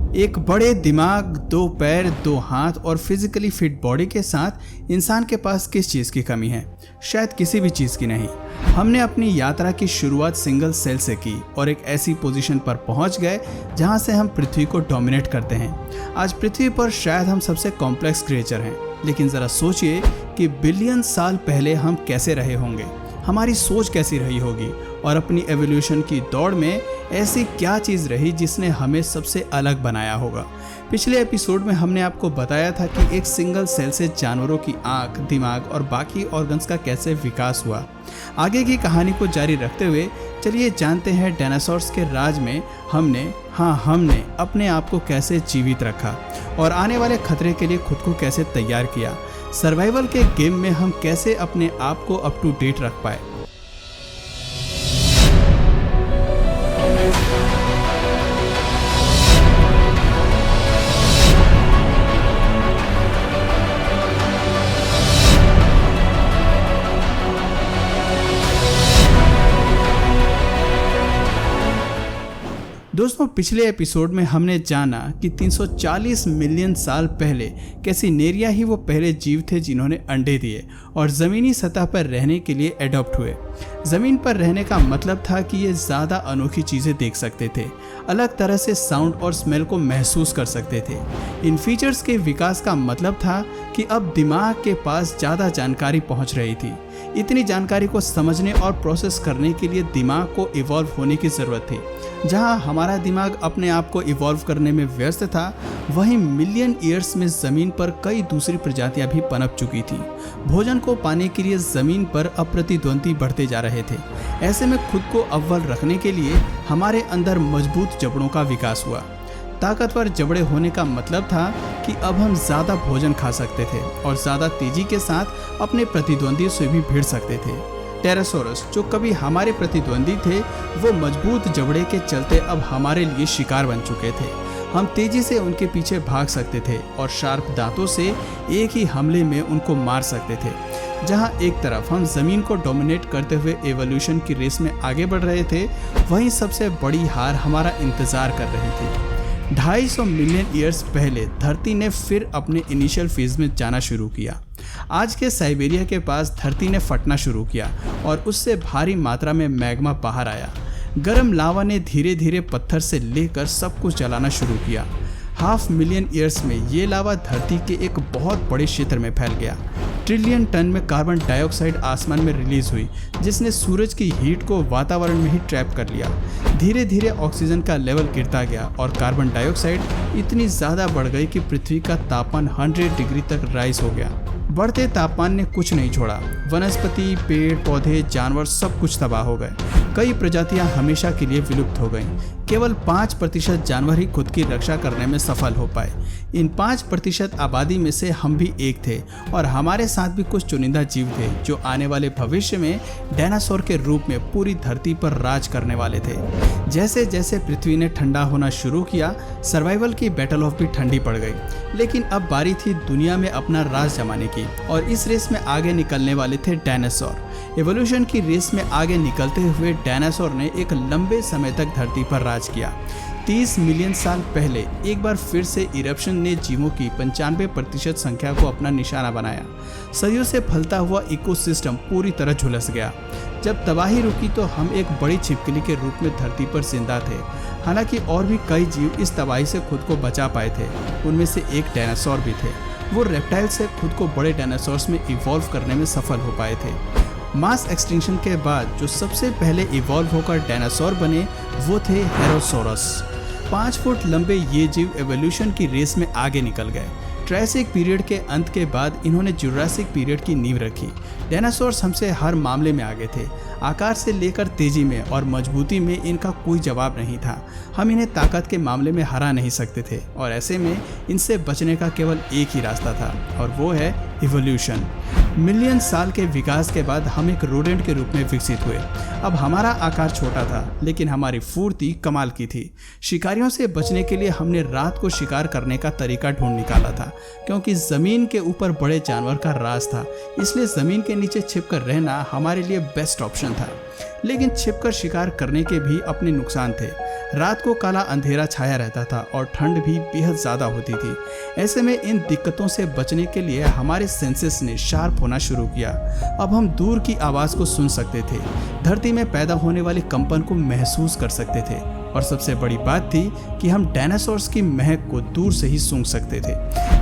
एक बड़े दिमाग, 2 पैर, 2 हाथ और फिजिकली फिट बॉडी के साथ इंसान के पास किस चीज़ की कमी है? शायद किसी भी चीज़ की नहीं। हमने अपनी यात्रा की शुरुआत सिंगल सेल से की और एक ऐसी पोजीशन पर पहुंच गए जहां से हम पृथ्वी को डोमिनेट करते हैं। आज पृथ्वी पर शायद हम सबसे कॉम्प्लेक्स क्रिएचर हैं, लेकिन ज़रा सोचिए कि बिलियन साल पहले हम कैसे रहे होंगे, हमारी सोच कैसी रही होगी और अपनी एवोल्यूशन की दौड़ में ऐसी क्या चीज़ रही जिसने हमें सबसे अलग बनाया होगा। पिछले एपिसोड में हमने आपको बताया था कि एक सिंगल सेल से जानवरों की आँख, दिमाग और बाकी ऑर्गन्स का कैसे विकास हुआ। आगे की कहानी को जारी रखते हुए चलिए जानते हैं डायनासोर्स के राज में हमने अपने आप को कैसे जीवित रखा और आने वाले खतरे के लिए खुद को कैसे तैयार किया। सर्वाइवल के गेम में हम कैसे अपने आप को अप टू डेट रख पाए। दोस्तों, पिछले एपिसोड में हमने जाना कि 340 मिलियन साल पहले कैसिनेरिया ही वो पहले जीव थे जिन्होंने अंडे दिए और ज़मीनी सतह पर रहने के लिए एडॉप्ट हुए। ज़मीन पर रहने का मतलब था कि ये ज़्यादा अनोखी चीज़ें देख सकते थे, अलग तरह से साउंड और स्मेल को महसूस कर सकते थे। इन फीचर्स के विकास का मतलब था कि अब दिमाग के पास ज़्यादा जानकारी पहुंच रही थी। इतनी जानकारी को समझने और प्रोसेस करने के लिए दिमाग को इवॉल्व होने की ज़रूरत थी। जहां हमारा दिमाग अपने आप को इवॉल्व करने में व्यस्त था, वहीं मिलियन ईयर्स में ज़मीन पर कई दूसरी प्रजातियां भी पनप चुकी थी। भोजन को पाने के लिए ज़मीन पर अप्रतिद्वंदी बढ़ते जा रहे थे। ऐसे में खुद को अव्वल रखने के लिए हमारे अंदर मजबूत जबड़ों का विकास हुआ। ताकतवर जबड़े होने का मतलब था कि अब हम ज़्यादा भोजन खा सकते थे और ज़्यादा तेजी के साथ अपने प्रतिद्वंदियों से भी भिड़ सकते थे। टेरासोरस, जो कभी हमारे प्रतिद्वंदी थे, वो मजबूत जबड़े के चलते अब हमारे लिए शिकार बन चुके थे। हम तेजी से उनके पीछे भाग सकते थे और शार्प दांतों से एक ही हमले में उनको मार सकते थे। जहां एक तरफ हम ज़मीन को डोमिनेट करते हुए एवोल्यूशन की रेस में आगे बढ़ रहे थे, वहीं सबसे बड़ी हार हमारा इंतज़ार कर रही थी। 250 मिलियन ईयर्स पहले धरती ने फिर अपने इनिशियल फेज में जाना शुरू किया। आज के साइबेरिया के पास धरती ने फटना शुरू किया और उससे भारी मात्रा में मैग्मा बाहर आया। गर्म लावा ने धीरे धीरे पत्थर से लेकर सब कुछ जलाना शुरू किया। 500 मिलियन ईयर्स में ये लावा धरती के एक बहुत बड़े क्षेत्र में फैल गया। ट्रिलियन टन में कार्बन डाइऑक्साइड आसमान में रिलीज हुई, जिसने सूरज की हीट को वातावरण में ही ट्रैप कर लिया। धीरे धीरे ऑक्सीजन का लेवल गिरता गया और कार्बन डाइऑक्साइड इतनी ज़्यादा बढ़ गई कि पृथ्वी का तापमान 100 डिग्री तक राइज हो गया। बढ़ते तापमान ने कुछ नहीं छोड़ा। वनस्पति, पेड़ पौधे, जानवर सब कुछ तबाह हो गए। कई प्रजातियां हमेशा के लिए विलुप्त हो गईं। केवल 5% जानवर ही खुद की रक्षा करने में सफल हो पाए। इन 5% आबादी में से हम भी एक थे और हमारे साथ भी कुछ चुनिंदा जीव थे जो आने वाले भविष्य में डायनासोर के रूप में पूरी धरती पर राज करने वाले थे। जैसे जैसे पृथ्वी ने ठंडा होना शुरू किया, सर्वाइवल की बैटल ऑफ भी ठंडी पड़ गई। लेकिन अब बारी थी दुनिया में अपना राज जमाने की और इस रेस में आगे निकलने वाले थे डायनासोर। एवोल्यूशन की रेस में आगे निकलते हुए डायनासोर ने एक लंबे समय तक धरती पर राज किया। 30 मिलियन साल पहले एक बार फिर से इरप्शन ने जीवों की 95% संख्या को अपना निशाना बनाया। सदियों से फैलता हुआ इकोसिस्टम पूरी तरह झुलस गया। जब तबाही रुकी तो हम एक बड़ी छिपकली के रूप में धरती पर जिंदा थे। हालांकि और भी कई जीव इस तबाही से खुद को बचा पाए थे। उनमें से एक डायनासोर भी थे। वो रेप्टाइल से खुद को बड़े डायनासोर्स में इवॉल्व करने में सफल हो पाए थे। मास एक्सटिंक्शन के बाद जो सबसे पहले इवॉल्व होकर डायनासोर बने वो थे हेरोसोरस। 5 फुट लंबे ये जीव एवोल्यूशन की रेस में आगे निकल गए। ट्रायसिक पीरियड के अंत के बाद इन्होंने जुरासिक पीरियड की नींव रखी। डायनासोर्स हमसे हर मामले में आगे थे। आकार से लेकर तेजी में और मजबूती में इनका कोई जवाब नहीं था। हम इन्हें ताकत के मामले में हरा नहीं सकते थे और ऐसे में इनसे बचने का केवल एक ही रास्ता था और वो है इवोल्यूशन। मिलियन साल के विकास के बाद हम एक रोडेंट के रूप में विकसित हुए। अब हमारा आकार छोटा था लेकिन हमारी फुर्ती कमाल की थी। शिकारियों से बचने के लिए हमने रात को शिकार करने का तरीका ढूंढ निकाला था, क्योंकि ज़मीन के ऊपर बड़े जानवर का राज था। इसलिए ज़मीन के नीचे छिपकर रहना हमारे लिए बेस्ट ऑप्शन था। लेकिन छिपकर शिकार करने के भी अपने नुकसान थे। रात को काला अंधेरा छाया रहता था और ठंड भी बेहद ज़्यादा होती थी। ऐसे में इन दिक्कतों से बचने के लिए हमारे सेंसेस ने शार्प होना शुरू किया। अब हम दूर की आवाज़ को सुन सकते थे, धरती में पैदा होने वाले कंपन को महसूस कर सकते थे और सबसे बड़ी बात थी कि हम डायनासोर्स की महक को दूर से ही सूंघ सकते थे।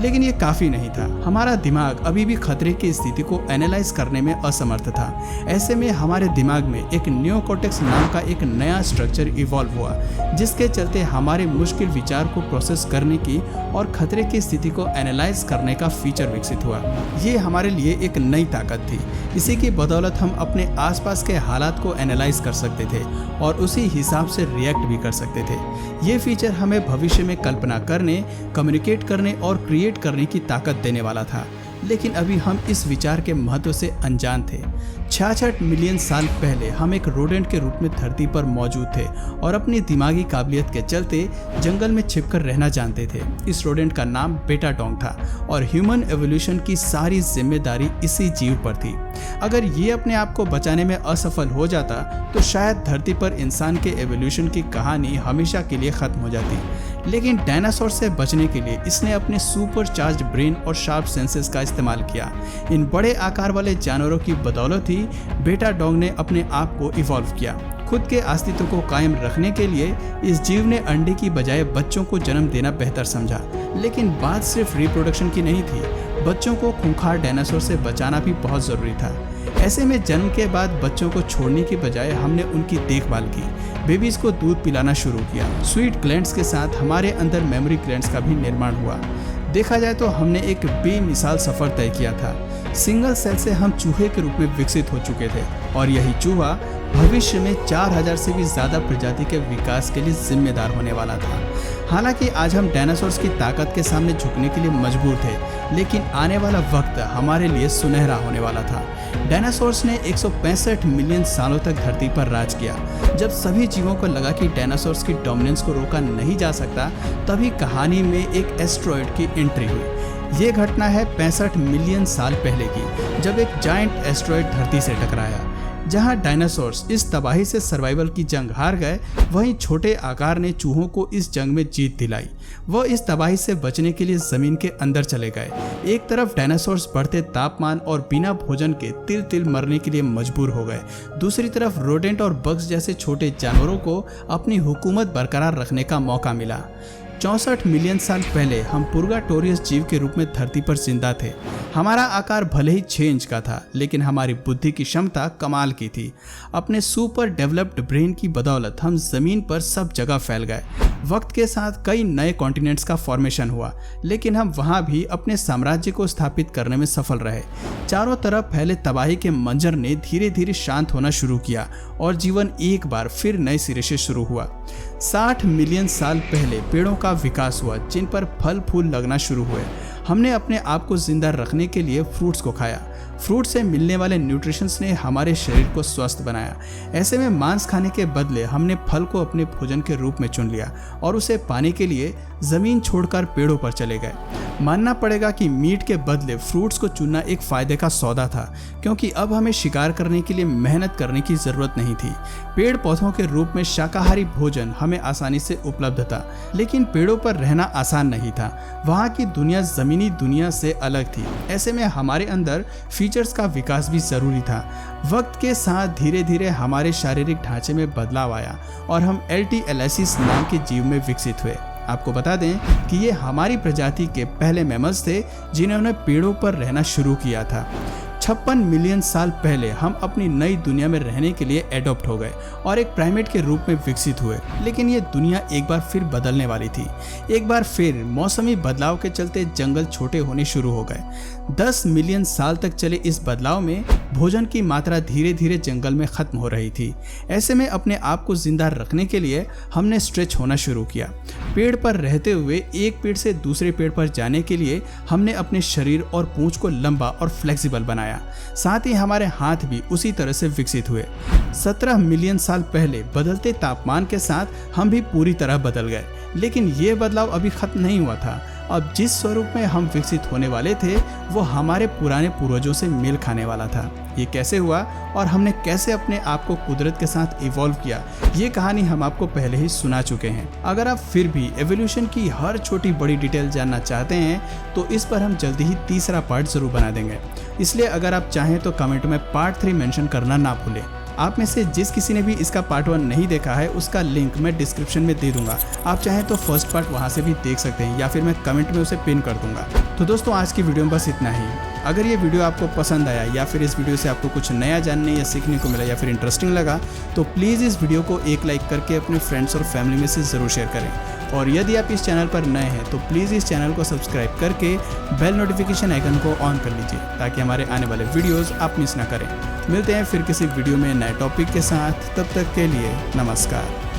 लेकिन ये काफ़ी नहीं था। हमारा दिमाग अभी भी खतरे की स्थिति को एनालाइज करने में असमर्थ था। ऐसे में हमारे दिमाग में एक नियोकॉर्टेक्स नाम का एक नया स्ट्रक्चर इवॉल्व हुआ, जिसके चलते हमारे मुश्किल विचार को प्रोसेस करने की और खतरे की स्थिति को एनालाइज करने का फीचर विकसित हुआ। ये हमारे लिए एक नई ताकत थी। इसी की बदौलत हम अपने आसपास के हालात को एनालाइज कर सकते थे और उसी हिसाब से रिएक्ट भी कर सकते थे। ये फीचर हमें भविष्य में कल्पना करने, कम्युनिकेट करने और क्रिएट करने की ताकत देने वाला था। लेकिन अभी हम इस विचार के महत्व से अनजान थे। 66 मिलियन साल पहले हम एक रोडेंट के रूप में धरती पर मौजूद थे और अपनी दिमागी काबिलियत के चलते जंगल में छिपकर रहना जानते थे। इस रोडेंट का नाम बेटाडोंग था और ह्यूमन एवोल्यूशन की सारी जिम्मेदारी इसी जीव पर थी। अगर ये अपने आप को बचाने में असफल हो जाता तो शायद धरती पर इंसान के एवोल्यूशन की कहानी हमेशा के लिए खत्म हो जाती। लेकिन डायनासोर से बचने के लिए इसने अपने सुपर चार्ज ब्रेन और शार्प सेंसेस का इस्तेमाल किया। इन बड़े आकार वाले जानवरों की बदौलत ही बेटाडोंग ने अपने आप को इवॉल्व किया। खुद के अस्तित्व को कायम रखने के लिए इस जीव ने अंडे की बजाय बच्चों को जन्म देना बेहतर समझा। लेकिन बात सिर्फ रिप्रोडक्शन की नहीं थी, बच्चों को खूंखार डायनासोर से बचाना भी बहुत ज़रूरी था। ऐसे में जन्म के बाद बच्चों को छोड़ने की बजाय हमने उनकी देखभाल की, बेबीज को दूध पिलाना शुरू किया। स्वीट ग्लैंड्स के साथ हमारे अंदर मेमोरी ग्लैंड्स का भी निर्माण हुआ। देखा जाए तो हमने एक बेमिसाल सफ़र तय किया था। सिंगल सेल से हम चूहे के रूप में विकसित हो चुके थे और यही चूहा भविष्य में 4000 से भी ज़्यादा प्रजाति के विकास के लिए जिम्मेदार होने वाला था। हालांकि आज हम डायनासोर्स की ताकत के सामने झुकने के लिए मजबूर थे, लेकिन आने वाला वक्त हमारे लिए सुनहरा होने वाला था। डायनासोर्स ने 165 मिलियन सालों तक धरती पर राज किया। जब सभी जीवों को लगा कि डायनासोर्स की डोमिनेंस को रोका नहीं जा सकता, तभी कहानी में एक एस्ट्रॉयड की एंट्री हुई। ये घटना है 65 मिलियन साल पहले की, जब एक जायंट एस्ट्रॉयड धरती से टकराया। जहां डायनासोर्स इस तबाही से सर्वाइवल की जंग हार गए, वहीं छोटे आकार ने चूहों को इस जंग में जीत दिलाई। वह इस तबाही से बचने के लिए जमीन के अंदर चले गए। एक तरफ डायनासोर्स बढ़ते तापमान और बिना भोजन के तिल तिल मरने के लिए मजबूर हो गए, दूसरी तरफ रोडेंट और बग्स जैसे छोटे जानवरों को अपनी हुकूमत बरकरार रखने का मौका मिला। 64 मिलियन साल पहले हम पुर्गाटोरियस जीव के रूप में धरती पर जिंदा थे। हमारा आकार भले ही 6 इंच का था, लेकिन हमारी बुद्धि की क्षमता कमाल की थी। अपने सुपर डेवलप्ड ब्रेन की बदौलत हम जमीन पर सब जगह फैल गए। वक्त के साथ कई नए कॉन्टिनेंट्स का फॉर्मेशन हुआ, लेकिन हम वहाँ भी अपने साम्राज्य को स्थापित करने में सफल रहे। चारों तरफ फैले तबाही के मंजर ने धीरे धीरे शांत होना शुरू किया और जीवन एक बार फिर नए सिरे से शुरू हुआ। 60 मिलियन साल पहले पेड़ों का विकास हुआ, जिन पर फल फूल लगना शुरू हुए। हमने अपने आप को जिंदा रखने के लिए फ्रूट्स को खाया। फ्रूट से मिलने वाले न्यूट्रिशंस ने हमारे शरीर को स्वस्थ बनाया। ऐसे में मांस खाने के बदले हमने फल को अपने भोजन के रूप में चुन लिया और उसे पाने के लिए ज़मीन छोड़कर पेड़ों पर चले गए। मानना पड़ेगा कि मीट के बदले फ्रूट्स को चुनना एक फ़ायदे का सौदा था, क्योंकि अब हमें शिकार करने के लिए मेहनत करने की ज़रूरत नहीं थी। पेड़ पौधों के रूप में शाकाहारी भोजन हमें आसानी से उपलब्ध था, लेकिन पेड़ों पर रहना आसान नहीं था। वहाँ की दुनिया ज़मीनी दुनिया से अलग थी। ऐसे में हमारे अंदर फीचर्स का विकास भी ज़रूरी था। वक्त के साथ धीरे धीरे हमारे शारीरिक ढांचे में बदलाव आया और हम एल्टीएलेसिस नाम के जीव में विकसित हुए। आपको बता दें कि ये हमारी प्रजाति के पहले मैमल्स थे जिन्होंने पेड़ों पर रहना शुरू किया था। 56 मिलियन साल पहले हम अपनी नई दुनिया में रहने के लिए एडॉप्ट हो गए और एक प्राइमेट के रूप में विकसित हुए। लेकिन ये दुनिया एक बार फिर बदलने वाली थी। एक बार फिर मौसमी बदलाव के चलते जंगल छोटे होने शुरू हो गए। 10 मिलियन साल तक चले इस बदलाव में भोजन की मात्रा धीरे धीरे जंगल में खत्म हो रही थी। ऐसे में अपने आप को जिंदा रखने के लिए हमने स्ट्रेच होना शुरू किया। पेड़ पर रहते हुए एक पेड़ से दूसरे पेड़ पर जाने के लिए हमने अपने शरीर और पूंछ को लंबा और फ्लेक्सिबल बनाया। साथ ही हमारे हाथ भी उसी तरह से विकसित हुए। 17 मिलियन साल पहले बदलते तापमान के साथ हम भी पूरी तरह बदल गए, लेकिन ये बदलाव अभी खत्म नहीं हुआ था। अब जिस स्वरूप में हम विकसित होने वाले थे वो हमारे पुराने पूर्वजों से मेल खाने वाला था। ये कैसे हुआ और हमने कैसे अपने आप को कुदरत के साथ इवॉल्व किया, ये कहानी हम आपको पहले ही सुना चुके हैं। अगर आप फिर भी एवोल्यूशन की हर छोटी बड़ी डिटेल जानना चाहते हैं तो इस पर हम जल्दी ही तीसरा पार्ट जरूर बना देंगे। इसलिए अगर आप चाहें तो कमेंट में पार्ट 3 मेंशन करना ना भूलें। आप में से जिस किसी ने भी इसका पार्ट 1 नहीं देखा है उसका लिंक मैं डिस्क्रिप्शन में दे दूंगा। आप चाहें तो फर्स्ट पार्ट वहां से भी देख सकते हैं या फिर मैं कमेंट में उसे पिन कर दूंगा। तो दोस्तों आज की वीडियो में बस इतना ही। अगर ये वीडियो आपको पसंद आया या फिर इस वीडियो से आपको कुछ नया जानने या सीखने को मिला या फिर इंटरेस्टिंग लगा तो प्लीज़ इस वीडियो को एक लाइक करके अपने फ्रेंड्स और फैमिली में से ज़रूर शेयर करें। और यदि आप इस चैनल पर नए हैं तो प्लीज़ इस चैनल को सब्सक्राइब करके बेल नोटिफिकेशन आइकन को ऑन कर लीजिए ताकि हमारे आने वाले वीडियोस आप मिस ना करें। मिलते हैं फिर किसी वीडियो में नए टॉपिक के साथ, तब तक के लिए नमस्कार।